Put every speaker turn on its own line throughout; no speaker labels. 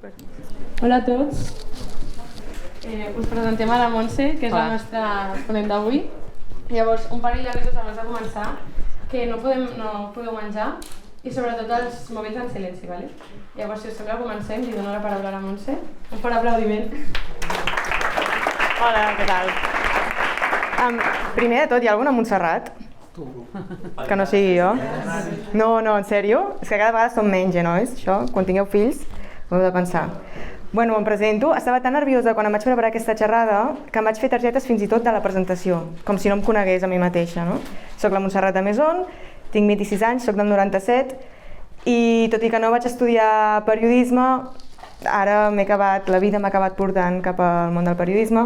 Super.
Hola a tots. Us presentem a la Montse, que és la nostra exponent d'avui. Llavors, un parell d'avisos abans de començar, que no podeu menjar i sobretot els mòbils en silenci, ¿vale? Llavors, si us sembla, comencem. Li dono la paraula a la Montse. Un fort aplaudiment.
Hola, què tal? Primer de tot, hi ha alguna Montserrat?
Tu.
Que no sigui jo? No, en sèrio? És que cada vegada som menys, no? Això, quan tingueu fills, ho heu de pensar. Bueno, em presento. Estava tan nerviosa quan em vaig preparar aquesta xerrada que em vaig fer targetes fins i tot de la presentació, com si no em conegués a mi mateixa, no? Soc la Montserrat de Maison, tinc 26 anys, soc del 97, i tot i que no vaig estudiar periodisme, ara la vida m'ha acabat portant cap al món del periodisme.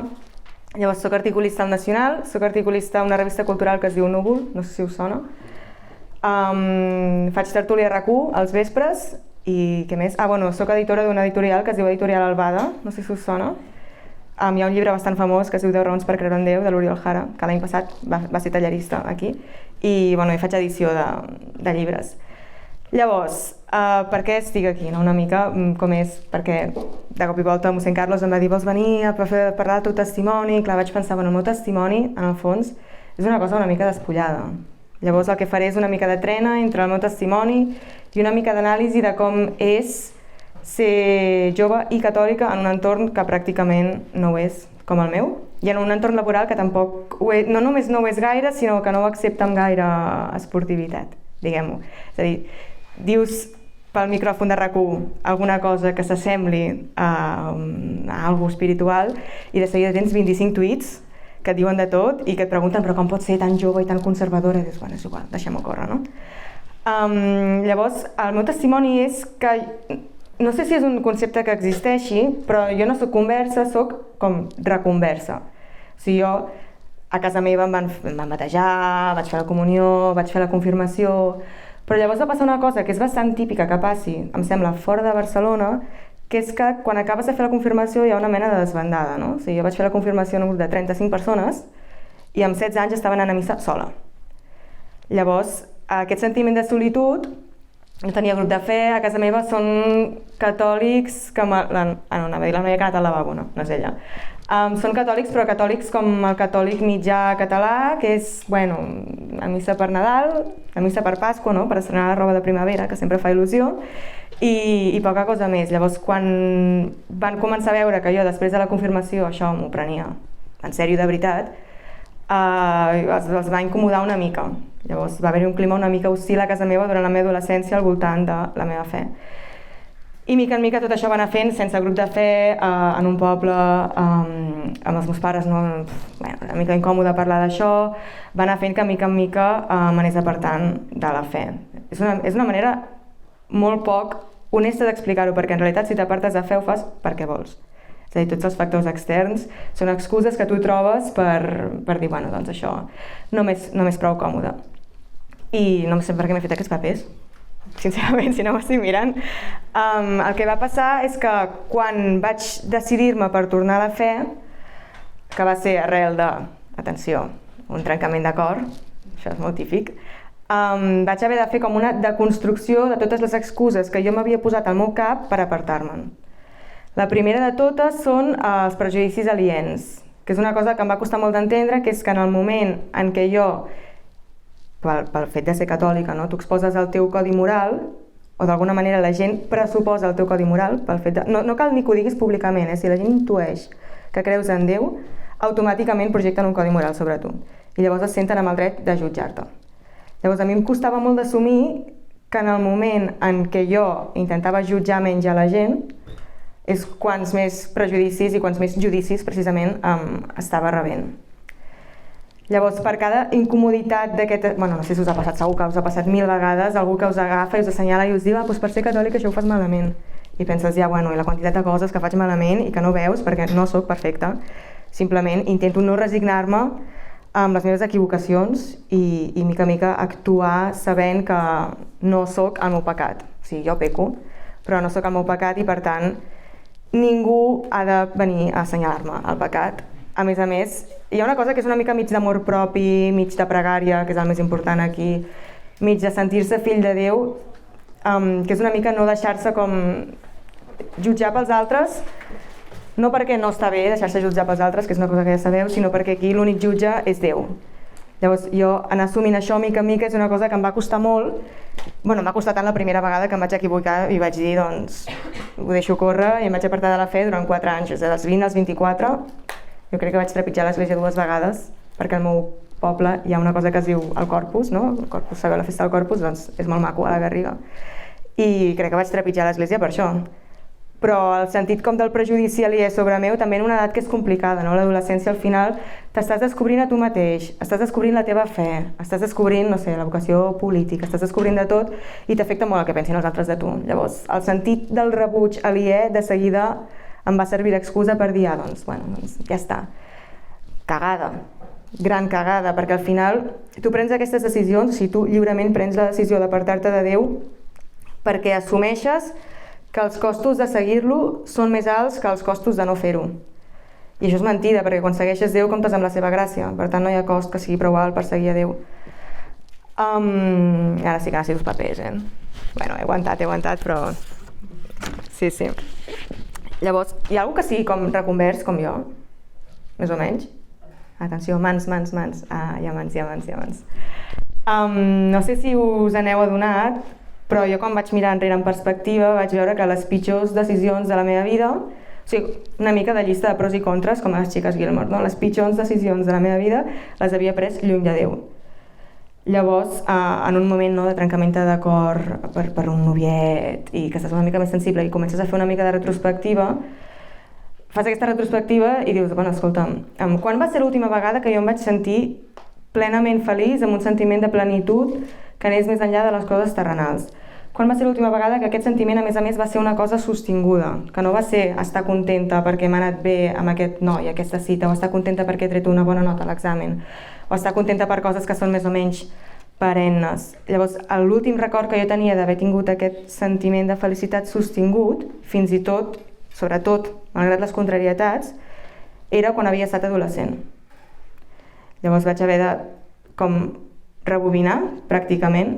Llavors, soc articulista al Nacional, soc articulista a una revista cultural que es diu Núvol, no sé si us sona. Faig tertúlia a RAC1 als vespres i què més? Soc editora d'una editorial que es diu Editorial Albada, no sé si us sona. Hi ha un llibre bastant famós que es diu 10 raons per creure en Déu, de l'Oriol Jara, que l'any passat va ser tallerista aquí, i faig edició de llibres. Llavors, per què estic aquí? Una mica com és, perquè de cop i volta mossèn Carlos em va dir vols venir a parlar del teu testimoni? Clar, vaig pensar, el meu testimoni, en el fons, és una cosa una mica despullada. Llavors el que faré és una mica de trena entre el meu testimoni i una mica d'anàlisi de com és ser jove i catòlica en un entorn que pràcticament no ho és, com el meu, i en un entorn laboral que tampoc no només no ho és gaire, sinó que no ho accepta amb gaire esportivitat, diguem-ho. És a dir, dius pel micròfon de RAC1 alguna cosa que s'assembli a algo espiritual i de seguida tens 25 tuits que et diuen de tot i que et pregunten però com pot ser tan jove i tan conservadora? I dius, bueno, és igual, deixem-ho córrer, no? Llavors, el meu testimoni és que no sé si és un concepte que existeixi, però jo no soc conversa, soc com reconversa. O sigui, jo a casa meva em van batejar, vaig fer la comunió, vaig fer la confirmació, però llavors va passar una cosa que és bastant típica que passi, em sembla, fora de Barcelona, que és que quan acabes de fer la confirmació hi ha una mena de desbandada, no? O sigui, jo vaig fer la confirmació en un grup de 35 persones i amb 16 anys estava anant a missa sola. Llavors, aquest sentiment de solitud, no tenia grup de fe, a casa meva són catòlics que la noia que ha anat al lavabo, no és ella. Són catòlics, però catòlics com el catòlic mitjà català, que és, a missa per Nadal, a missa per Pasqua, no? Per estrenar la roba de primavera, que sempre fa il·lusió, i poca cosa més. Llavors, quan van començar a veure que jo, després de la confirmació, això m'ho prenia en sèrio de veritat, els va incomodar una mica. Llavors, va haver-hi un clima una mica hostil a casa meva durant la meva adolescència al voltant de la meva fe. I mica en mica tot això va anar fent sense grup de fe, en un poble, amb els meus pares, una mica incòmode parlar d'això, va anar fent que mica en mica m'anés apartant de la fe. És una manera molt poc honesta d'explicar-ho, perquè en realitat si t'apartes de fe ho fas perquè vols. És a dir, tots els factors externs són excuses que tu trobes per dir, doncs això no m'és prou còmode. I no sé per què m'he fet aquests papers. Sincerament, si no m'estic mirant. El que va passar és que quan vaig decidir-me per tornar a la fe, que va ser arrel de, atenció, un trencament de cor, això és molt típic, vaig haver de fer com una deconstrucció de totes les excuses que jo m'havia posat al meu cap per apartar-me'n. La primera de totes són els prejudicis aliens, que és una cosa que em va costar molt d'entendre, que és que en el moment en què jo, pel fet de ser catòlica, tu exposes el teu codi moral, o d'alguna manera la gent pressuposa el teu codi moral, pel fet de... No cal ni que ho diguis públicament, si la gent intueix que creus en Déu, automàticament projecten un codi moral sobre tu, i llavors es senten amb el dret de jutjar-te. Llavors a mi em costava molt d'assumir que en el moment en què jo intentava jutjar menys a la gent, és quants més prejudicis i quants més judicis precisament estava rebent. Llavors, per cada incomoditat d'aquest... No sé si us ha passat, segur que us ha passat 1000 vegades, algú que us agafa i us assenyala i us diu per ser catòlic això ho fas malament. I penses, i la quantitat de coses que faig malament i que no veus perquè no sóc perfecta. Simplement intento no resignar-me amb les meves equivocacions i mica en mica actuar sabent que no sóc el meu pecat. O sigui, jo peco, però no sóc el meu pecat i per tant ningú ha de venir a assenyalar-me el pecat. A més, hi ha una cosa que és una mica mig d'amor propi, mig de pregària, que és el més important aquí, mig de sentir-se fill de Déu, que és una mica no deixar-se com jutjar pels altres, no perquè no està bé deixar-se jutjar pels altres, que és una cosa que ja sabeu, sinó perquè aquí l'únic jutge és Déu. Llavors, jo anar assumint això mica en mica és una cosa que em va costar molt. Bueno, em va costar tant la primera vegada que em vaig equivocar i vaig dir, doncs, ho deixo córrer i em vaig apartar de la fe durant 4 anys. És a dir, dels 20 als 24, jo crec que vaig trepitjar l'església 2 vegades, perquè al meu poble hi ha una cosa que es diu el Corpus, no? El Corpus, sabeu la festa del Corpus? Doncs és molt maco a la Garriga. I crec que vaig trepitjar l'església per això. Però el sentit com del prejudici aliè sobre meu també en una edat que és complicada, no? L'adolescència al final t'estàs descobrint a tu mateix, estàs descobrint la teva fe, estàs descobrint, no sé, la vocació política, estàs descobrint de tot i t'afecta molt el que pensin els altres de tu. Llavors, el sentit del rebuig aliè de seguida em va servir d'excusa per dir, doncs ja està. Cagada, gran cagada, perquè al final tu prens aquestes decisions, o sigui, tu lliurement prens la decisió d'apartar-te de Déu perquè assumeixes que els costos de seguir-lo són més alts que els costos de no fer-ho. I això és mentida, perquè quan segueixes Déu comptes amb la seva gràcia, per tant no hi ha cost que sigui prou alt per seguir a Déu. Ara sí que necessito els papers, Bueno, he aguantat, però... Sí. Llavors, hi ha algú que sigui com reconvers, com jo? Més o menys? Atenció, mans. Hi ha mans. No sé si us n'heu adonat, però jo quan vaig mirar enrere en perspectiva vaig veure que les pitjors decisions de la meva vida, o sigui, una mica de llista de pros i contres, com a les xiques Gilmore, no? Les pitjors decisions de la meva vida les havia pres lluny de Déu. Llavors, en un moment de trencament d'acord per un noviet i que estàs una mica més sensible i comences a fer una mica de retrospectiva, fas aquesta retrospectiva i dius, bueno, escolta'm, quan va ser l'última vegada que jo em vaig sentir plenament feliç, amb un sentiment de plenitud que anés més enllà de les coses terrenals? Quan va ser l'última vegada que aquest sentiment, a més, va ser una cosa sostinguda? Que no va ser estar contenta perquè m'ha anat bé amb aquest noi, aquesta cita, o estar contenta perquè he tret una bona nota a l'examen, o estar contenta per coses que són més o menys perennes. Llavors, l'últim record que jo tenia d'haver tingut aquest sentiment de felicitat sostingut, fins i tot, sobretot, malgrat les contrarietats, era quan havia estat adolescent. Llavors vaig haver de rebobinar, pràcticament.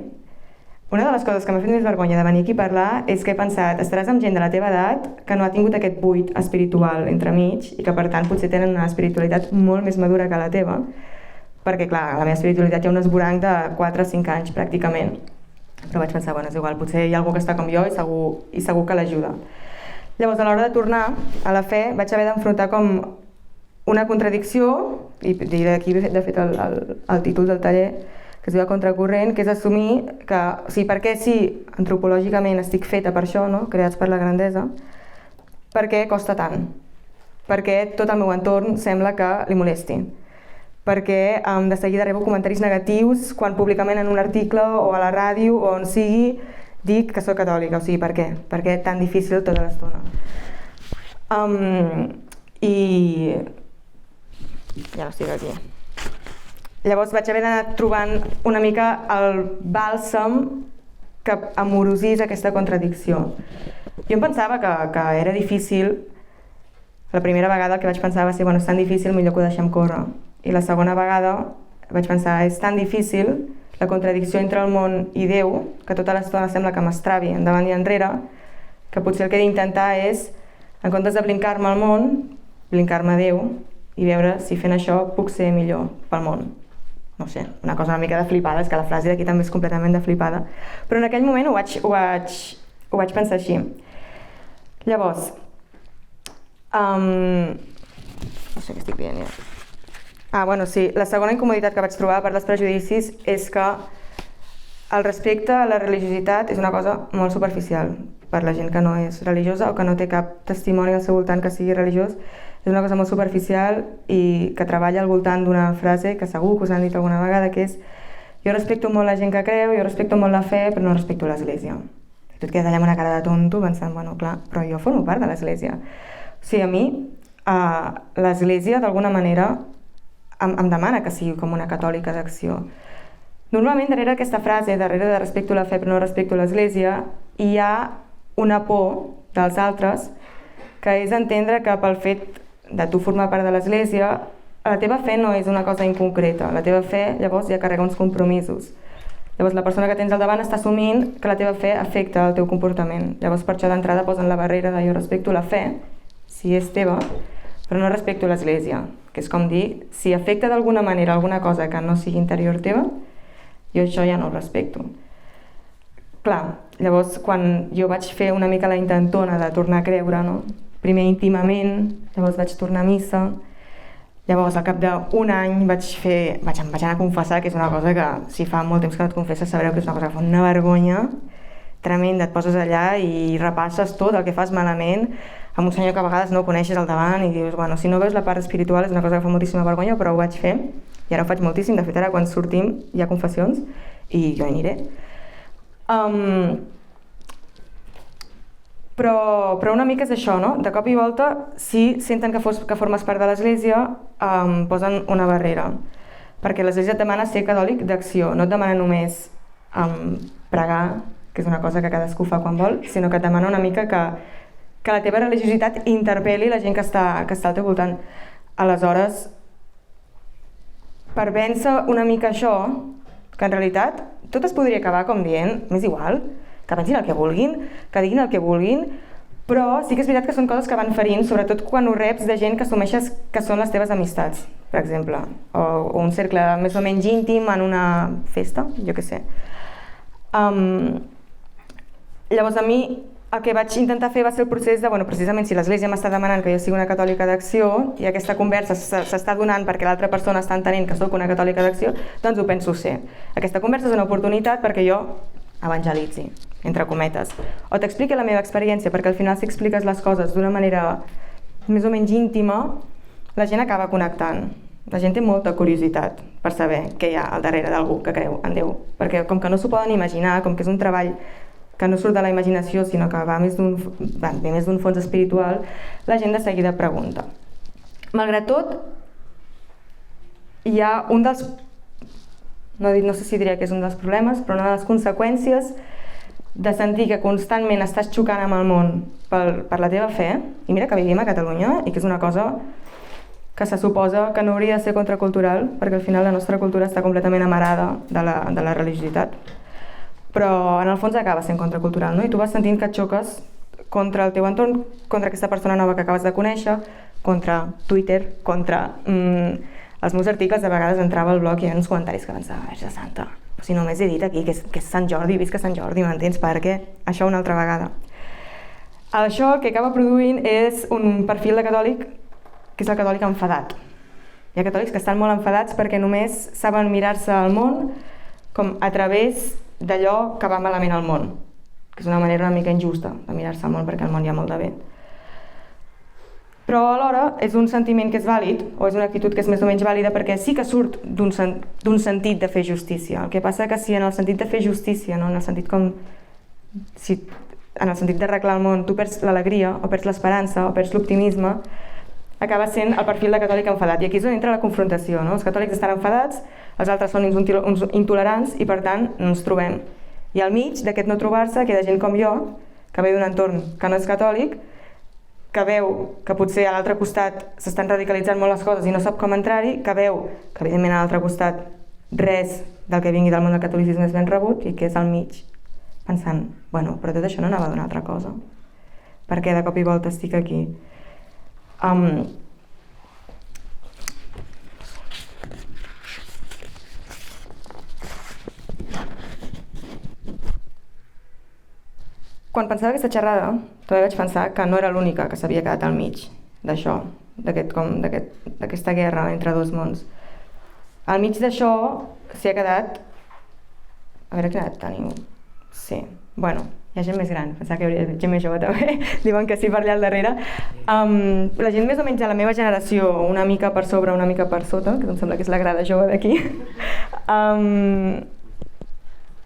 Una de les coses que m'ha fet més vergonya de venir aquí a parlar és que he pensat, estaràs amb gent de la teva edat que no ha tingut aquest buit espiritual entremig i que per tant potser tenen una espiritualitat molt més madura que la teva, perquè clar, la meva espiritualitat hi ha un esvoranc de 4 o 5 anys pràcticament, però vaig pensar, bueno, és igual, potser hi ha algú que està com jo i segur que l'ajuda. Llavors, a l'hora de tornar a la fe, vaig haver d'enfrontar com una contradicció, i diré aquí de fet el títol del taller, que es diu contracorrent, que és assumir que, o sigui, per què sí, antropològicament estic feta per això, no? Creats per la grandesa, per què costa tant? Per què tot el meu entorn sembla que li molesti? Per què de seguida rebo comentaris negatius quan públicament en un article o a la ràdio o on sigui dic que soc catòlica? O sigui, per què? Per què tan difícil tota l'estona? I ja no estic aquí. Llavors vaig haver d'anar trobant una mica el bàlsam que amorosís aquesta contradicció. Jo em pensava que era difícil, la primera vegada el que vaig pensar va ser, bueno, és tan difícil, millor que ho deixem córrer. I la segona vegada vaig pensar, és tan difícil la contradicció entre el món i Déu, que tota l'estona sembla que m'estravi endavant i enrere, que potser el que he d'intentar és, en comptes de blincar-me al món, blincar-me a Déu i veure si fent això puc ser millor pel món. No sé, una cosa una mica de flipada, és que la frase d'aquí també és completament de flipada, però en aquell moment ho vaig pensar així. Llavors, no sé què estic dient ja. Bueno, sí, la segona incomoditat que vaig trobar per dels prejudicis és que el respecte a la religiositat és una cosa molt superficial per la gent que no és religiosa o que no té cap testimoni al seu voltant que sigui religiós. És una cosa molt superficial i que treballa al voltant d'una frase que segur que us han dit alguna vegada, que és jo respecto molt la gent que creu, jo respecto molt la fe, però no respecto l'Església. I tu et quedes allà amb una cara de tonto pensant, bueno, clar, però jo formo part de l'Església. O sigui, a mi, l'Església d'alguna manera em demana que sigui com una catòlica d'acció. Normalment, darrere aquesta frase, darrere de respecto la fe però no respecto l'Església, hi ha una por dels altres que és entendre que pel fet de tu formar part de l'Església, la teva fe no és una cosa inconcreta. La teva fe, llavors, ja carrega uns compromisos. Llavors la persona que tens al davant està assumint que la teva fe afecta el teu comportament. Llavors per això d'entrada posen la barrera de jo respecto la fe, si és teva, però no respecto l'Església, que és com dir, si afecta d'alguna manera alguna cosa que no sigui interior teva, jo això ja no ho respecto. Clar, llavors quan jo vaig fer una mica la intentona de tornar a creure, no? Primer íntimament, llavors vaig tornar a missa, llavors al cap d'un any vaig anar a confessar, que és una cosa que si fa molt temps que no et confesses sabreu que és una cosa que fa una vergonya tremenda, et poses allà i repasses tot el que fas malament amb un senyor que a vegades no coneixes al davant i dius, bueno, si no veus la part espiritual és una cosa que fa moltíssima vergonya, però ho vaig fer i ara ho faig moltíssim, de fet ara quan sortim hi ha confessions i jo hi aniré. Però una mica és això, no? De cop i volta, si senten que formes part de l'Església, posen una barrera, perquè l'Església et demana ser catòlic d'acció, no et demana només pregar, que és una cosa que cadascú fa quan vol, sinó que et demana una mica que la teva religiositat interpel·li la gent que està al teu voltant. Aleshores, per vèncer una mica això, que en realitat tot es podria acabar com dient, m'és igual, que pensin el que vulguin, que diguin el que vulguin, però sí que és veritat que són coses que van ferint, sobretot quan ho reps de gent que assumeixes que són les teves amistats, per exemple, o un cercle més o menys íntim en una festa, jo què sé. Llavors a mi el que vaig intentar fer va ser el procés de, precisament si l'Església m'està demanant que jo sigui una catòlica d'acció i aquesta conversa s'està donant perquè l'altra persona està entenent que sóc una catòlica d'acció, doncs ho penso ser. Aquesta conversa és una oportunitat perquè jo evangelitzi, entre cometes, o t'expliqui la meva experiència, perquè al final si expliques les coses d'una manera més o menys íntima, la gent acaba connectant. La gent té molta curiositat per saber què hi ha al darrere d'algú que creu en Déu, perquè com que no s'ho poden imaginar, com que és un treball que no surt de la imaginació, sinó que va més d'un fons espiritual, la gent de seguida pregunta. Malgrat tot, hi ha un dels, no sé si diria que és un dels problemes, però una de les conseqüències de sentir que constantment estàs xocant amb el món per la teva fe, i mira que vivim a Catalunya i que és una cosa que se suposa que no hauria de ser contracultural, perquè al final la nostra cultura està completament amarada de la religiositat, però en el fons acaba sent contracultural, no? I tu vas sentint que et xoques contra el teu entorn, contra aquesta persona nova que acabes de conèixer, contra Twitter, contra els meus articles. De vegades entrava al blog i hi havia uns comentaris que pensava, Verge Santa, si només he dit aquí que és Sant Jordi, visca Sant Jordi, m'entens? Perquè això una altra vegada. Això el que acaba produint és un perfil de catòlic que és el catòlic enfadat. Hi ha catòlics que estan molt enfadats perquè només saben mirar-se al món com a través d'allò que va malament al món, que és una manera una mica injusta de mirar-se al món perquè al món hi ha molt de bé. Però alhora és un sentiment que és vàlid, o és una actitud que és més o menys vàlida, perquè sí que surt d'un sentit de fer justícia. El que passa que si en el sentit de fer justícia, no? En el sentit d'arreglar el món, tu perds l'alegria, o perds l'esperança, o perds l'optimisme, acaba sent el perfil de catòlic enfadat. I aquí és on entra la confrontació, no? Els catòlics estan enfadats, els altres són uns intolerants i per tant no ens trobem. I al mig d'aquest no trobar-se queda gent com jo, que ve d'un entorn que no és catòlic, que veu que potser a l'altre costat s'estan radicalitzant molt les coses i no sap com entrar-hi, que veu que evidentment a l'altre costat res del que vingui del món del catolicisme és ben rebut i que és al mig pensant, però tot això no anava d'una altra cosa. Per què de cop i volta estic aquí? Quan pensava aquesta xerrada, també vaig pensar que no era l'única que s'havia quedat al mig d'això, d'aquesta guerra entre dos mons. Al mig d'això s'hi ha quedat... A veure quina edat teniu. Sí, hi ha gent més gran, pensava que hi hauria gent més jove també, diuen que sí per allà al darrere. La gent més o menys de la meva generació, una mica per sobre, una mica per sota, que em sembla que és la grada jove d'aquí,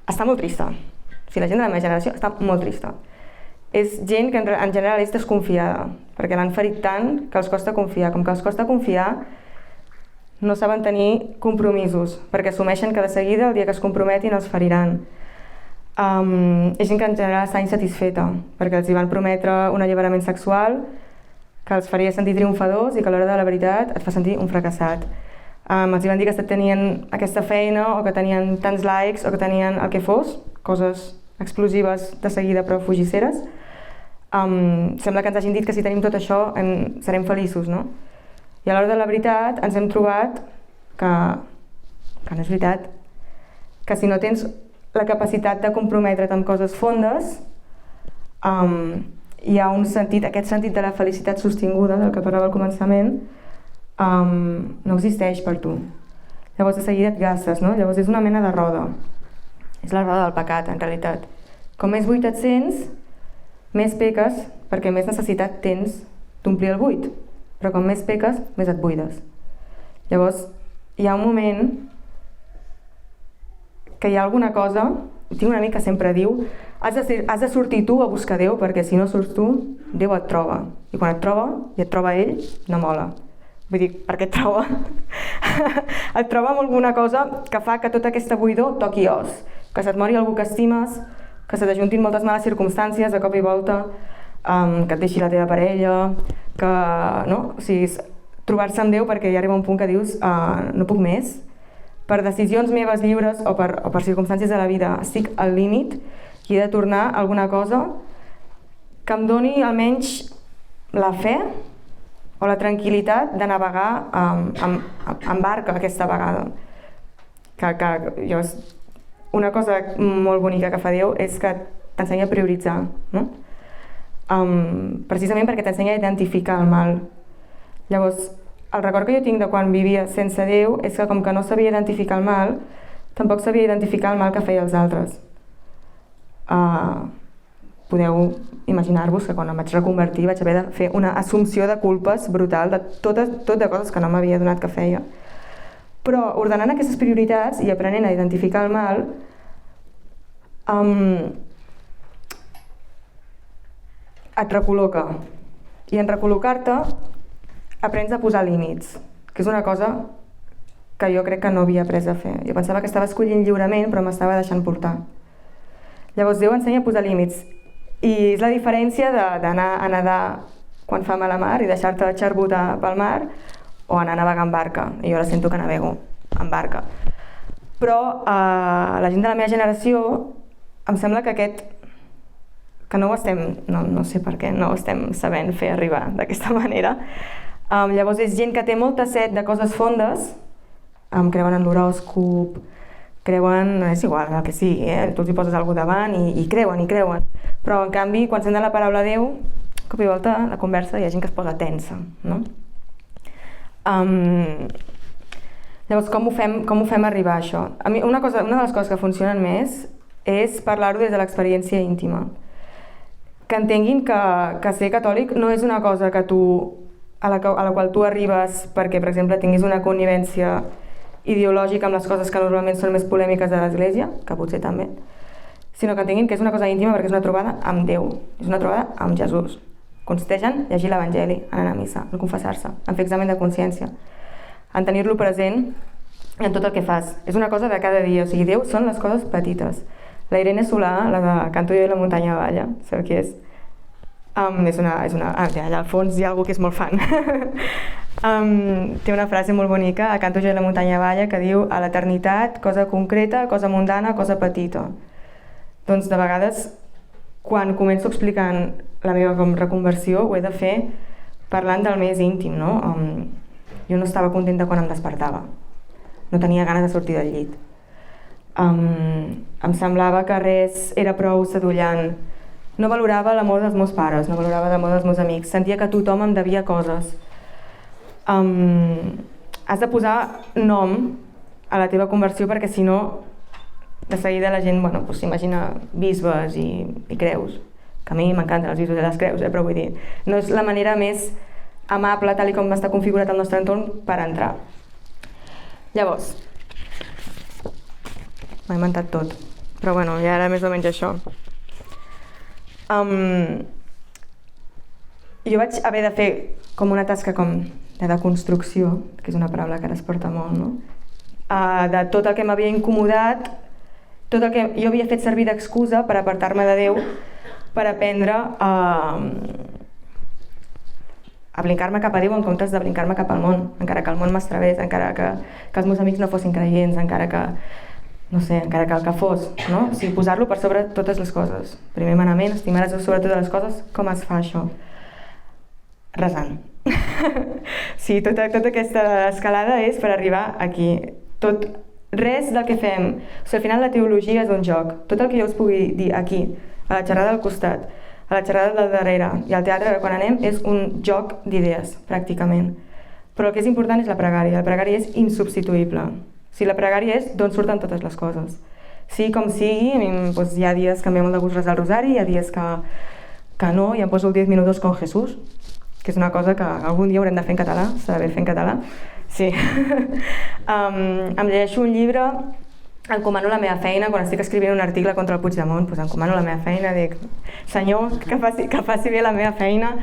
està molt trista. La gent de la meva generació està molt trista. És gent que en general és desconfiada, perquè l'han ferit tant que els costa confiar. Com que els costa confiar, no saben tenir compromisos, perquè assumeixen que de seguida, el dia que es comprometin, els feriran. És gent que en general està insatisfeta, perquè els hi van prometre un alliberament sexual que els faria sentir triomfadors i que a l'hora de la veritat et fa sentir un fracassat. els van dir que tenien aquesta feina o que tenien tants likes o que tenien el que fos, coses explosives de seguida però fugisseres. Sembla que ens hagin dit que si tenim tot això serem feliços, no? I a l'hora de la veritat ens hem trobat que no és veritat, que si no tens la capacitat de comprometre't amb coses fondes, hi ha aquest sentit de la felicitat sostinguda del que parlava al començament, no existeix per tu. Llavors de seguida et gastes, no? Llavors és una mena de roda. És la roda del pecat, en realitat. Com més buit et sents, més peques, perquè més necessitat tens d'omplir el buit. Però com més peques, més et buides. Llavors, hi ha un moment que hi ha alguna cosa, tinc un amic que sempre diu, has de sortir tu a buscar Déu, perquè si no surts tu, Déu et troba. I quan et troba, i et troba ell, no mola. Vull dir, perquè et troba. Et troba amb alguna cosa que fa que tota aquesta buidor toqui os. Que se't mori algú que estimes, que se t'ajuntin moltes males circumstàncies de cop i volta, que et deixi la teva parella, que, no? O sigui, trobar-se amb Déu perquè ja arriba un punt que dius no puc més. Per decisions meves lliures o per circumstàncies de la vida estic al límit i he de tornar a alguna cosa que em doni almenys la fe o la tranquil·litat de navegar en barca aquesta vegada. Una cosa molt bonica que fa Déu és que t'ensenya a prioritzar, no? Precisament perquè t'ensenya a identificar el mal. Llavors, el record que jo tinc de quan vivia sense Déu és que com que no sabia identificar el mal, tampoc sabia identificar el mal que feia els altres. Podeu imaginar-vos que quan em vaig reconvertir vaig haver de fer una assumpció de culpes brutal de tot de coses que no m'havia donat que feia. Però ordenant aquestes prioritats i aprenent a identificar el mal, et recol·loca. I en recol·locar-te aprens a posar límits, que és una cosa que jo crec que no havia après a fer. Jo pensava que estava escollint lliurement, però m'estava deixant portar. Llavors Déu ensenya a posar límits. I és la diferència d'anar a nedar quan fa mala mar i deixar-te xarbotar pel mar o anar a navegar en barca. I jo ara sento que navego en barca. Però la gent de la meva generació em sembla que que no ho estem, no sé per què, no ho estem sabent fer arribar d'aquesta manera. Llavors és gent que té molta set de coses fondes, creuen en l'horòscop, creuen, és igual, el que sigui, tu els hi poses alguna cosa davant i creuen. Però en canvi, quan sent de la paraula Déu, cop i volta la conversa hi ha gent que es posa tensa, no? Llavors, com ho fem arribar a això? A mi, una de les coses que funcionen més és parlar-ho des de l'experiència íntima. Que entenguin que ser catòlic no és una cosa que a la qual tu arribes perquè, per exemple, tinguis una connivència ideològica amb les coses que normalment són més polèmiques de l'Església, que potser també, sinó que entenguin que és una cosa íntima perquè és una trobada amb Déu, és una trobada amb Jesús. Consisteix en llegir l'Evangeli, en anar a missa, en confessar-se, en fer examen de consciència, en tenir-lo present en tot el que fas. És una cosa de cada dia, o sigui, Déu són les coses petites. La Irene Solà, la de Canto jo i la muntanya balla, sabeu qui és? Allà al fons hi ha algú que és molt fan. Té una frase molt bonica a Canto jo i la muntanya balla que diu: a l'eternitat, cosa concreta, cosa mundana, cosa petita. Doncs de vegades, quan començo explicant la meva reconversió, ho he de fer parlant del més íntim, no? Jo no estava contenta quan em despertava. No tenia ganes de sortir del llit. Em semblava que res era prou sadollant. No valorava l'amor dels meus pares, no valorava l'amor dels meus amics. Sentia que tothom em devia coses. Has de posar nom a la teva conversió perquè si no, de seguida la gent s'imagina bisbes i creus. Que a mi m'encanten els bisbes i les creus, però vull dir, no és la manera més amable, tal com està configurat el nostre entorn, per entrar. Llavors, m'he inventat tot, però bueno, ja era més o menys això. Jo vaig haver de fer com una tasca de deconstrucció, que és una paraula que ara es porta molt, no? De tot el que m'havia incomodat, tot el que jo havia fet servir d'excusa per apartar-me de Déu, per aprendre a blincar-me cap a Déu en comptes de blincar-me cap al món, encara que el món m'estravés, encara que els meus amics no fossin creients, encara que, no sé, encara que el que fos, no? O sigui, posar-lo per sobre totes les coses. Primer manament, estimaràs Déu sobre totes les coses. Com es fa això? Resant. Sí, tota aquesta escalada és per arribar aquí. Res del que fem. O sigui, al final la teologia és un joc. Tot el que jo us pugui dir aquí, a la xerrada del costat, a la xerrada del darrere i al teatre quan anem és un joc d'idees, pràcticament. Però el que és important és la pregària. La pregària és insubstituïble. Si la pregària és d'on surten totes les coses. Sigui com sigui, doncs hi ha dies que em ve molt de gust resar el rosari, hi ha dies que no, i em poso el 10 minuts con Jesús, que és una cosa que algun dia haurem de fer en català, s'ha d'haver fer en català. Sí. Em llegeixo un llibre, encomano la meva feina, quan estic escrivint un article contra el Puigdemont, doncs encomano la meva feina, dic, Senyor, que faci bé la meva feina.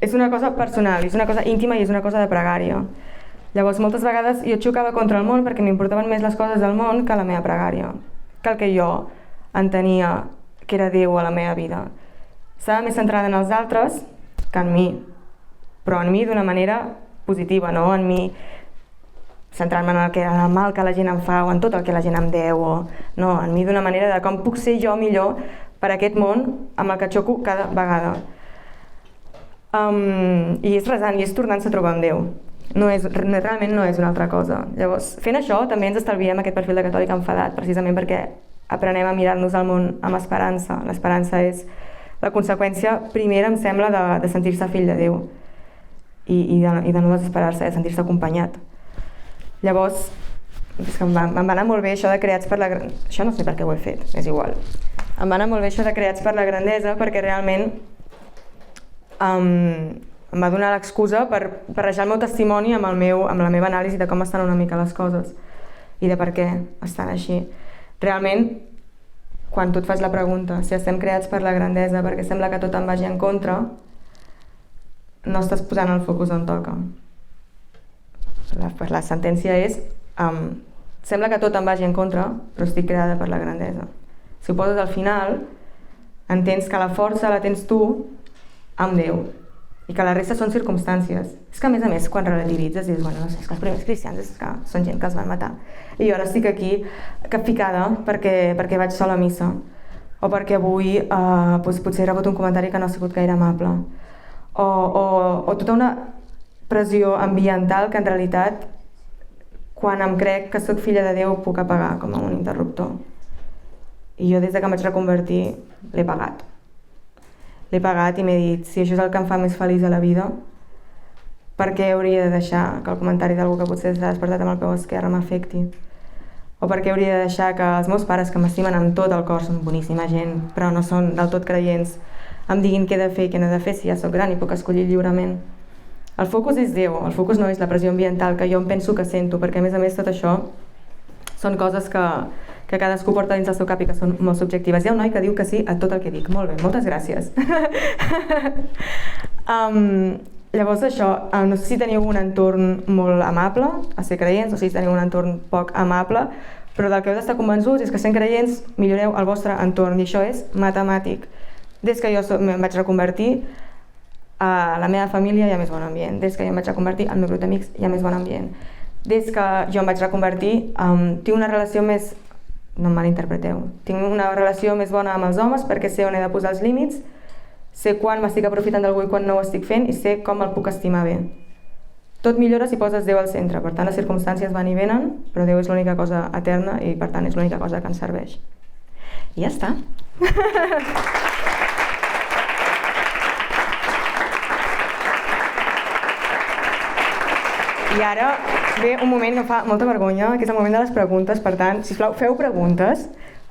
És una cosa personal, és una cosa íntima i és una cosa de pregària. Llavors, moltes vegades jo xocava contra el món perquè m'importaven més les coses del món que la meva pregària, que el que jo entenia que era Déu a la meva vida. Estava més centrada en els altres que en mi, però en mi d'una manera positiva, no en mi centrant-me en el mal que la gent em fa o en tot el que la gent em deu, no, en mi d'una manera de com puc ser jo millor per a aquest món amb el que xoco cada vegada. I és resant, i és tornant-se a trobar amb Déu. Realment no és una altra cosa. Llavors, fent això també ens estalviem aquest perfil de catòlic enfadat, precisament perquè aprenem a mirar-nos al món amb esperança. L'esperança és la conseqüència primera, em sembla, de sentir-se fill de Déu i de no desesperar-se, de sentir-se acompanyat. Llavors, és que em va anar molt bé això de creats per la... Això no sé per què ho he fet, és igual. Em va anar molt bé això de creats per la grandesa perquè realment em va donar l'excusa per barrejar el meu testimoni amb la meva anàlisi de com estan una mica les coses i de per què estan així. Realment, quan tu et fas la pregunta si estem creats per la grandesa perquè sembla que tot em vagi en contra, no estàs posant el focus on toca. La sentència és sembla que tot em vagi en contra, però estic creada per la grandesa. Si ho poses al final, entens que la força la tens tu amb Déu i que la resta són circumstàncies. És que a més, quan relativitzes dius, bueno, no sé, és que els primers cristians és que són gent que els van matar. I jo ara estic aquí capficada perquè vaig sola a missa o perquè avui potser he rebut un comentari que no ha sigut gaire amable o tota una pressió ambiental que en realitat quan em crec que sóc filla de Déu puc apagar com a un interruptor. I jo des que em vaig reconvertir l'he pagat. L'he pagat i m'he dit, si això és el que em fa més feliç a la vida, per què hauria de deixar que el comentari d'algú que potser s'ha despertat amb el peu esquerre m'afecti? O per què hauria de deixar que els meus pares, que m'estimen amb tot el cor, són boníssima gent, però no són del tot creients, em diguin què he de fer i què no he de fer si ja sóc gran i puc escollir lliurement? El focus és Déu, el focus no és la pressió ambiental que jo em penso que sento, perquè a més tot això són coses que cadascú porta dins el seu cap i que són molt subjectives. Hi ha un noi que diu que sí a tot el que dic. Molt bé, moltes gràcies. Llavors això, no sé si teniu un entorn molt amable, a ser creients, o si teniu un entorn poc amable, però del que heu d'estar convençuts és que sent creients milloreu el vostre entorn i això és matemàtic. Des que jo em vaig reconvertir, a la meva família hi ha més bon ambient. Des que jo em vaig reconvertir, al meu grup d'amics hi ha més bon ambient. Des que jo em vaig reconvertir, tinc una relació més... No em malinterpreteu. Tinc una relació més bona amb els homes perquè sé on he de posar els límits, sé quan m'estic aprofitant d'algú i quan no ho estic fent i sé com el puc estimar bé. Tot millora si poses Déu al centre, per tant les circumstàncies van i venen, però Déu és l'única cosa eterna i per tant és l'única cosa que ens serveix. I ja està. I ara ve un moment que em fa molta vergonya, que és el moment de les preguntes, per tant, sisplau, feu preguntes,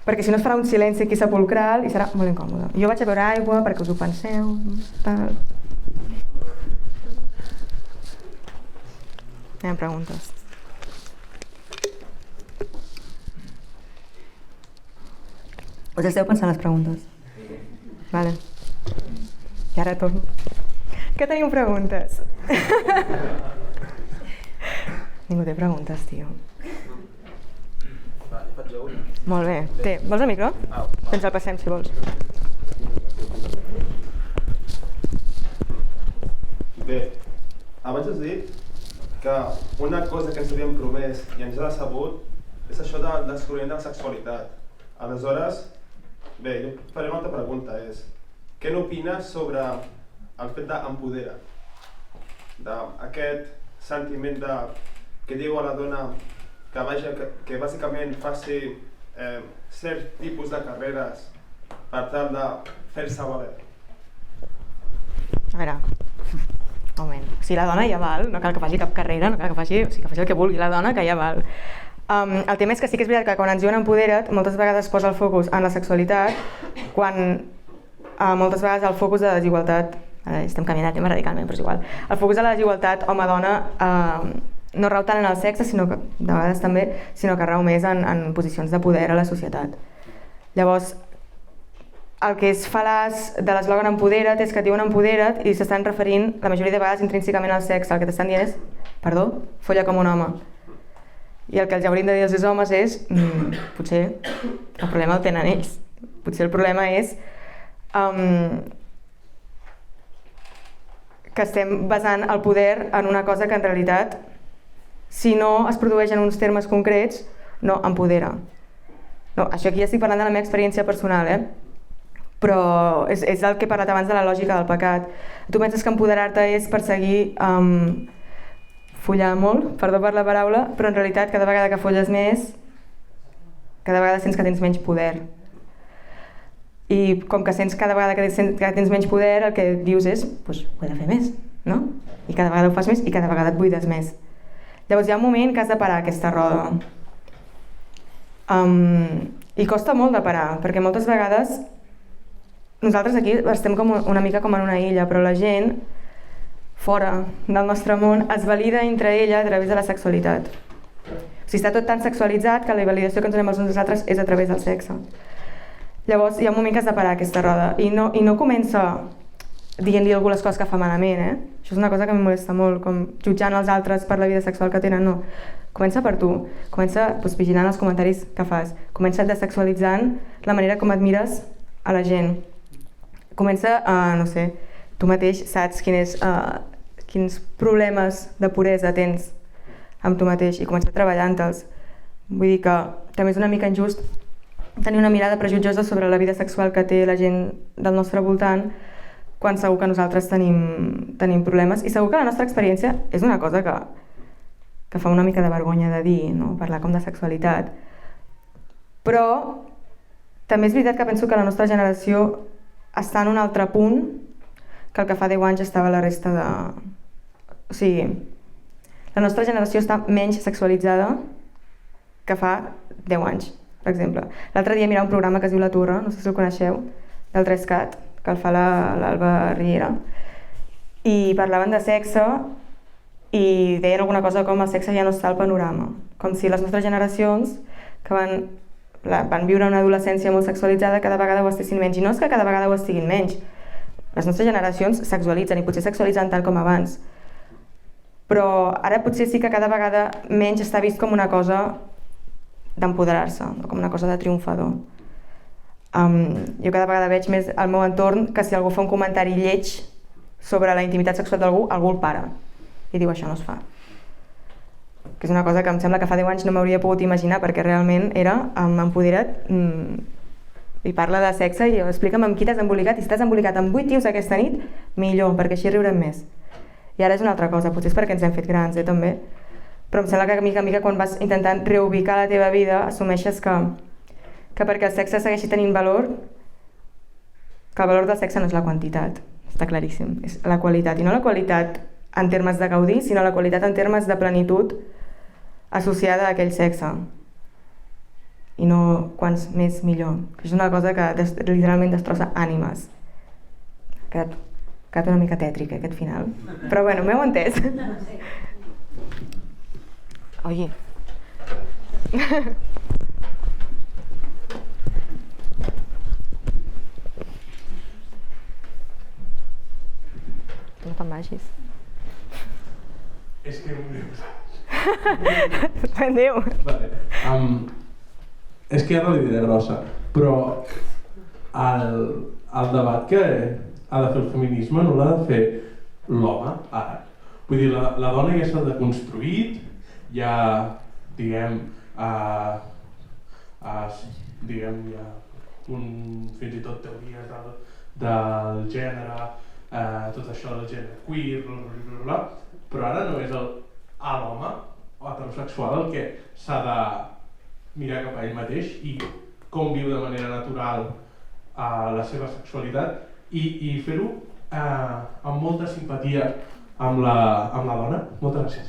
perquè si no es farà un silenci aquí sepulcral i serà molt incòmode. Jo vaig a beure aigua perquè us ho penseu, tal... Hi ha preguntes. Us esteu pensant les preguntes? Vale. I ara torno. Que teniu preguntes? Ningú té preguntes, tio.
Va, li faig jo una.
Molt bé. Vols el micro? Ens el passem, si vols.
has dit que una cosa que ens havíem promès i ens ha decebut és això del descobriment de la sexualitat. Aleshores, bé, jo faré una altra pregunta, és què n'opines sobre el fet d'empoderar? D'aquest sentiment que diu a la dona que bàsicament faci cert tipus de carreres per tal de fer-se valer.
A veure, un moment. O sigui, la dona ja val, no cal que faci cap carrera, no cal que faci, o sigui, que faci el que vulgui la dona, que ja val. El tema és que sí que és veritat que quan ens diuen empodera't, moltes vegades posa el focus en la sexualitat, quan moltes vegades el focus de la desigualtat, estem canviant de tema radicalment, però és igual, el focus de la desigualtat home-dona no rau tant en el sexe, sinó que, de vegades també, sinó que rau més en posicions de poder a la societat. Llavors, el que és fal·laç de l'eslògan empodera't és que et diuen empodera't i s'estan referint la majoria de vegades intrínsecament al sexe. El que t'estan dient és, perdó, folla com un home. I el que els hauríem de dir als homes és, potser el problema el tenen ells. Potser el problema és que estem basant el poder en una cosa que en realitat, si no es produeix en uns termes concrets, no empodera. No, això aquí ja estic parlant de la meva experiència personal, però és el que he parlat abans de la lògica del pecat. Tu penses que empoderar-te és perseguir follar molt, perdó per la paraula, però en realitat cada vegada que folles més, cada vegada sents que tens menys poder. I com que sents cada vegada que tens menys poder, el que dius és, doncs ho he de fer més, no? I cada vegada ho fas més i cada vegada et buides més. Llavors hi ha un moment que has de parar aquesta roda. I costa molt de parar, perquè moltes vegades nosaltres aquí estem una mica com en una illa, però la gent fora del nostre món es valida entre ella a través de la sexualitat. O sigui, està tot tan sexualitzat que la validació que ens donem els uns als altres és a través del sexe. Llavors hi ha un moment que has de parar aquesta roda i no comença dient-li a algú les coses que fa malament, Això és una cosa que em molesta molt, com jutjant els altres per la vida sexual que tenen, no. Comença per tu, comença vigilant els comentaris que fas, comença desexualitzant la manera com admires a la gent. Comença no sé, tu mateix saps quins problemes de puresa tens amb tu mateix i comença treballant-te'ls. Vull dir que també és una mica injust tenir una mirada prejutjosa sobre la vida sexual que té la gent del nostre voltant quan segur que nosaltres tenim problemes i segur que la nostra experiència és una cosa que fa una mica de vergonya de dir, no? Parlar com de sexualitat. Però també és veritat que penso que la nostra generació està en un altre punt que el que fa 10 anys estava la resta de... O sigui, la nostra generació està menys sexualitzada que fa 10 anys, per exemple. L'altre dia mirava un programa que es diu La Turra, no sé si el coneixeu, del 3CAT, que el fa l'Alba Riera, i parlaven de sexe i deien alguna cosa com el sexe ja no està al panorama, com si les nostres generacions que van viure una adolescència molt sexualitzada cada vegada ho estiguin menys, i no és que cada vegada ho estiguin menys, les nostres generacions sexualitzen i potser sexualitzen tant com abans, però ara potser sí que cada vegada menys està vist com una cosa d'empoderar-se, com una cosa de triomfador. Jo cada vegada veig més al meu entorn que si algú fa un comentari lleig sobre la intimitat sexual d'algú, algú el para i diu això no es fa. Que és una cosa que em sembla que fa 10 anys no m'hauria pogut imaginar, perquè realment era empodera't i parla de sexe i explica'm amb qui t'has embolicat, i si t'has embolicat amb 8 tios aquesta nit, millor, perquè així riurem més. I ara és una altra cosa, potser és perquè ens hem fet grans, també. Però em sembla que mica en mica quan vas intentant reubicar la teva vida assumeixes que perquè el sexe segueixi tenint valor, que el valor del sexe no és la quantitat, està claríssim, és la qualitat, i no la qualitat en termes de gaudir, sinó la qualitat en termes de plenitud associada a aquell sexe. I no quants més millor. És una cosa que literalment destrossa ànimes. Ha quedat una mica tètric aquest final. Però bueno, m'heu entès? Oye. No te'n vagis.
És que
Adéu.
Vale. És que ja no li diré grossa, però el debat que ha de fer el feminisme no l'ha de fer l'home ara. Vull dir, la dona ja s'ha deconstruït, ja, diguem, hi ha fins i tot teories del gènere, tot això del gènere queer, però ara no és l'home heterosexual el que s'ha de mirar cap a ell mateix i com viu de manera natural la seva sexualitat i fer-ho amb molta simpatia amb la dona. Moltes gràcies.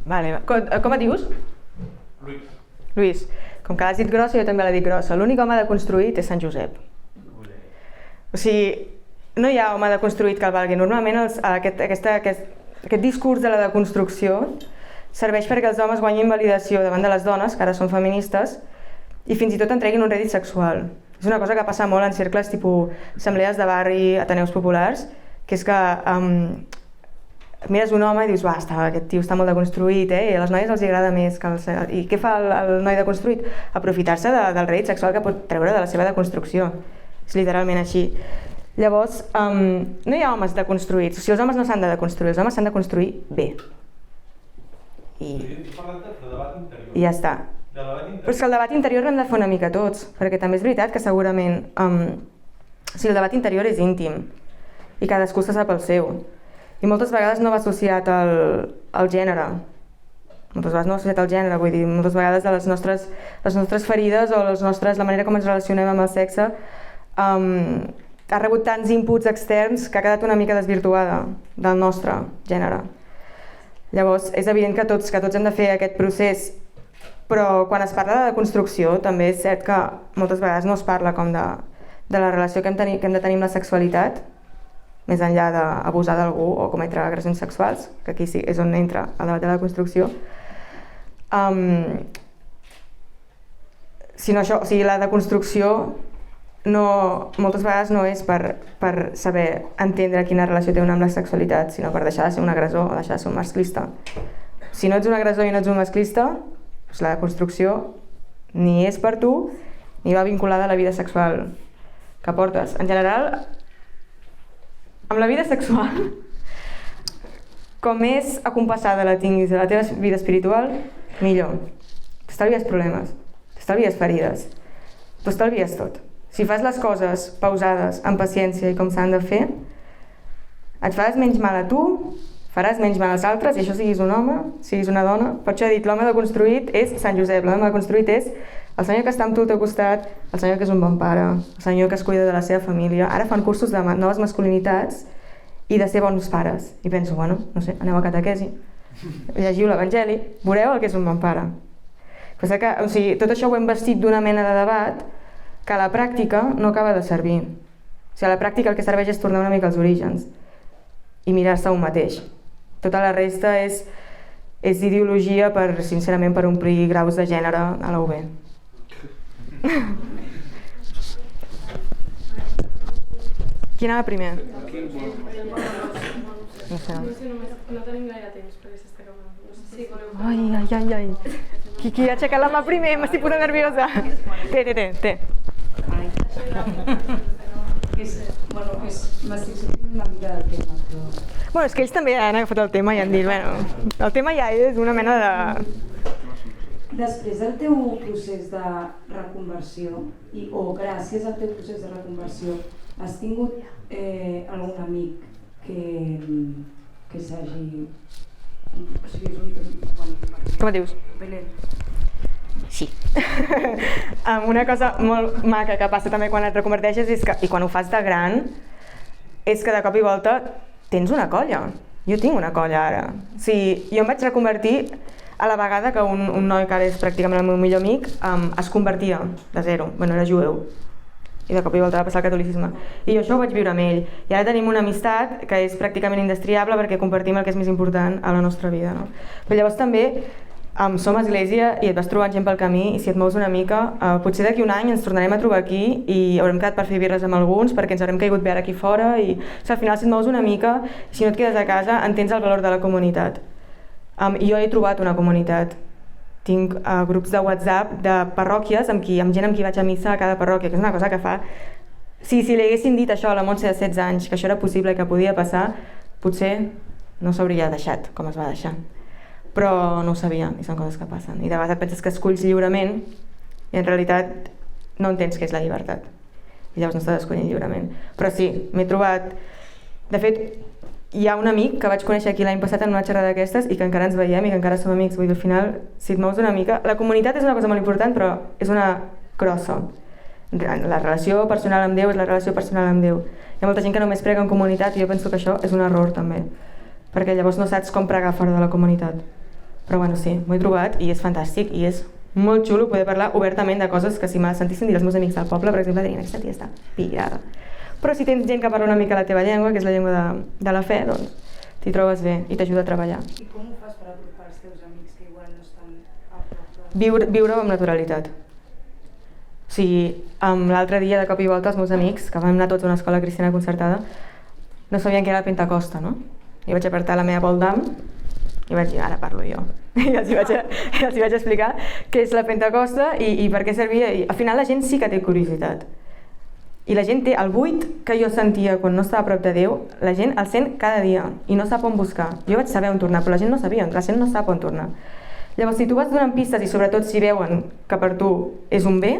Vale. Com et dius? Lluís. Com que l'has dit grossa, jo també la dic grossa. L'únic home deconstruït és Sant Josep. O sigui, no hi ha home deconstruït que el valgui. Normalment aquest discurs de la deconstrucció serveix perquè els homes guanyin validació davant de les dones, que ara són feministes, i fins i tot en treguin un rèdit sexual. És una cosa que passa molt en cercles tipus assemblees de barri, ateneus populars, que és que mires un home i dius, aquest tio està molt deconstruït, i a les noies els agrada més. I què fa el noi deconstruït? Aprofitar-se del rèdit sexual que pot treure de la seva deconstrucció. És literalment així. Llavors, no hi ha homes deconstruïts. O sigui, els homes no s'han de deconstruir, els homes s'han de construir bé. I ja està. Però és que el debat interior l'hem de fer una mica tots, perquè també és veritat que segurament el debat interior és íntim i cadascú se sap el seu. I moltes vegades no va associat al gènere. Moltes vegades no va associat al gènere, vull dir, moltes vegades les nostres ferides o la manera com ens relacionem amb el sexe ha rebut tants inputs externs que ha quedat una mica desvirtuada del nostre gènere. Llavors, és evident que tots hem de fer aquest procés, però quan es parla de construcció també és cert que moltes vegades no es parla com de la relació que hem de tenir amb la sexualitat, més enllà d'abusar d'algú o cometre agressions sexuals, que aquí sí és on entra el debat de la construcció. Sinó això, o sigui, la deconstrucció moltes vegades no és per saber entendre quina relació té un amb la sexualitat, sinó per deixar de ser un agressor o deixar de ser un masclista. Si no ets un agressor i no ets un masclista, doncs la deconstrucció ni és per tu ni va vinculada a la vida sexual que portes. En general, amb la vida sexual, com més acompassada la tinguis a la teva vida espiritual, millor. T'estalvies problemes, t'estalvies ferides, t'ho estalvies tot. Si fas les coses pausades, amb paciència i com s'han de fer, et faràs menys mal a tu, faràs menys mal als altres, i això siguis un home, siguis una dona. Per això he dit, l'home deconstruït és Sant Josep, l'home deconstruït és el senyor que està amb tu al teu costat, el senyor que és un bon pare, el senyor que es cuida de la seva família. Ara fan cursos de noves masculinitats i de ser bons pares. I penso, bueno, no sé, aneu a catequesi, llegiu l'Evangeli, veureu el que és un bon pare. Però que, o sigui, tot això ho hem vestit d'una mena de debat que a la pràctica no acaba de servir. O sigui, a la pràctica el que serveix és tornar una mica als orígens i mirar-se un mateix. Tota la resta és ideologia sincerament per omplir graus de gènere a la UB. Qui anava primer? No sé.
No tenim gaire temps perquè s'està acabant.
Ai. Qui ha aixecat la mà primer? M'estic posant nerviosa. Té.
M'estic sortint una mica del tema, però...
Bueno, és que ells també han agafat el tema i han dit, bueno, el tema ja és una mena de...
Després del teu procés de reconversió, o gràcies al teu procés de reconversió, has tingut algun amic que s'hagi...
Com et dius?
Belén.
Sí. Una cosa molt maca que passa també quan et reconverteixes i quan ho fas de gran és que de cop i volta tens una colla. Jo tinc una colla ara. O sigui, jo em vaig reconvertir a la vegada que un noi que ara és pràcticament el meu millor amic es convertia de zero. Bueno, era jueu. I de cop i volta va passar al catolicisme. I jo això ho vaig viure amb ell. I ara tenim una amistat que és pràcticament indestriable perquè compartim el que és més important a la nostra vida. No? Però llavors també som església i et vas trobant gent pel camí i si et mous una mica, potser d'aquí un any ens tornarem a trobar aquí i haurem quedat per fer birres amb alguns perquè ens haurem caigut bé ara aquí fora i al final si et mous una mica, si no et quedes a casa, entens el valor de la comunitat. I jo he trobat una comunitat. Tinc grups de WhatsApp de parròquies amb gent amb qui vaig a missa a cada parròquia, que és una cosa que fa si li haguessin dit això a la Montse de 16 anys, que això era possible i que podia passar, potser no s'hauria deixat com es va deixar. Però no ho sabia, i són coses que passen. I de vegades penses que esculls lliurement i en realitat no entens què és la llibertat. I llavors no estàs escollint lliurement. Però sí, m'he trobat... De fet, hi ha un amic que vaig conèixer aquí l'any passat en una xerrada d'aquestes i que encara ens veiem i que encara som amics. Vull dir, al final, si et mous una mica... La comunitat és una cosa molt important, però és una crossa. La relació personal amb Déu és la relació personal amb Déu. Hi ha molta gent que només prega en comunitat i jo penso que això és un error també, perquè llavors no saps com pregar fora de la comunitat. Però bueno, sí, m'ho he trobat i és fantàstic i és molt xulo poder parlar obertament de coses que si me les sentissin dir els meus amics del poble, per exemple, dirien aquesta tia està pirada. Però si tens gent que parla una mica la teva llengua, que és la llengua de la fe, doncs t'hi trobes bé i t'ajuda a treballar.
I com ho fas per agrupar els teus amics que igual no estan a prop de...
Viure amb naturalitat. O sigui, l'altre dia, de cop i volta, els meus amics, que vam anar tots a una escola cristiana concertada, no sabien què era la Pentecosta, no? I vaig apretar la meva Voldam i vaig dir, ara parlo jo. I els hi vaig explicar què és la Pentecosta i per què servia. I al final la gent sí que té curiositat. I la gent té el buit que jo sentia quan no estava a prop de Déu, la gent el sent cada dia i no sap on buscar. Jo vaig saber on tornar, però la gent no sabia, la gent no sap on tornar. Llavors, si tu vas donant pistes i sobretot si veuen que per tu és un bé,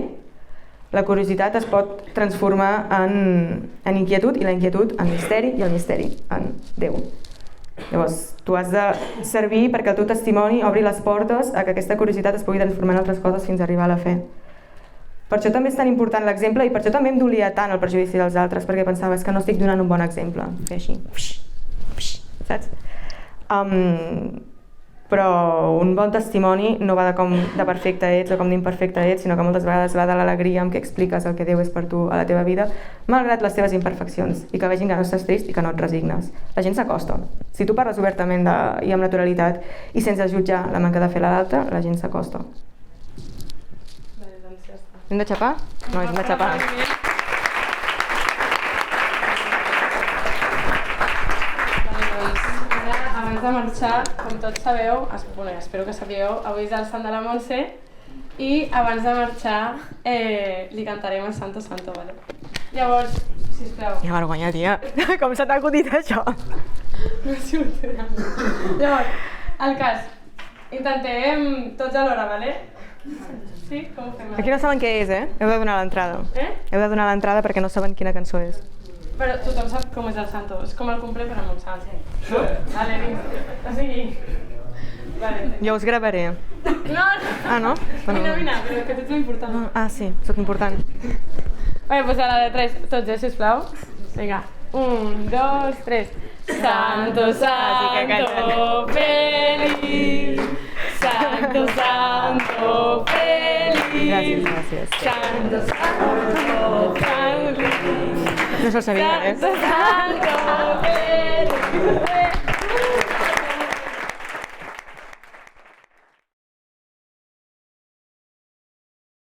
la curiositat es pot transformar en inquietud i la inquietud en misteri i el misteri en Déu. Llavors, tu has de servir perquè el teu testimoni obri les portes a que aquesta curiositat es pugui transformar en altres coses fins a arribar a la fe. Per això també és tan important l'exemple i per això també em dolia tant el prejudici dels altres, perquè pensava que no estic donant un bon exemple. Fer així, saps? Però un bon testimoni no va de perfecte ets o com d'imperfecte ets, sinó que moltes vegades va de l'alegria amb què expliques el que Déu és per tu a la teva vida, malgrat les teves imperfeccions, i que vegin que no estàs trist i que no et resignes. La gent s'acosta. Si tu parles obertament i amb naturalitat i sense jutjar la manca de fer l'altre, la gent s'acosta. Hem de xapar? No, hem de xapar.
Abans de marxar, com tots sabeu, espero que sapigueu, avui és el Sant de la Montse i abans de marxar li cantarem el Santo Santo, vale? Llavors, sisplau.
Quina vergonya, tia. Com se t'ha acudit això?
No ha sigut gran. Llavors, el cas, intentem tots alhora, vale? Sí? Com ho fem?
Aquí no saben què és, Heu de donar l'entrada. Heu de donar l'entrada perquè no saben quina cançó és.
Però tothom sap com és el Santo, és com el cumple però amb un sant. No? Vale, vinga. O sigui... Vale.
Jo us gravaré.
No!
Ah, no?
Vine, però que tu ets important.
Ah, sí, sóc important.
Vale, doncs a la de 3, tots, sisplau. Vinga. 1, 2, 3. Santo, Santo, feliz. Santo, Santo, feliz.
Gràcies.
Santo, Santo, feliz.
No se'l sabia,
Santo, Santo, feliz.